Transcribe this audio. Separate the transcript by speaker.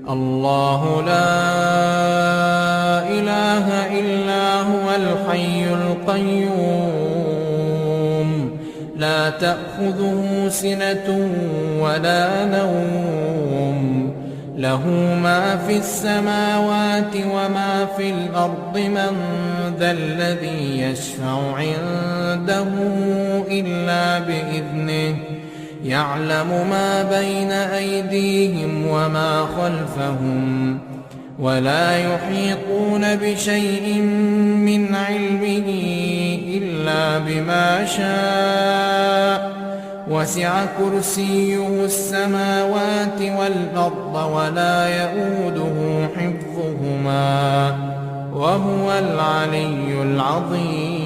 Speaker 1: الله لا إله إلا هو الحي القيوم لا تأخذه سنة ولا نوم له ما في السماوات وما في الأرض من ذا الذي يشفع عنده إلا بإذنه يعلم ما بين أيديهم وما خلفهم ولا يحيطون بشيء من علمه إلا بما شاء وسع كرسيه السماوات والأرض ولا يئوده حفظهما وهو العلي العظيم.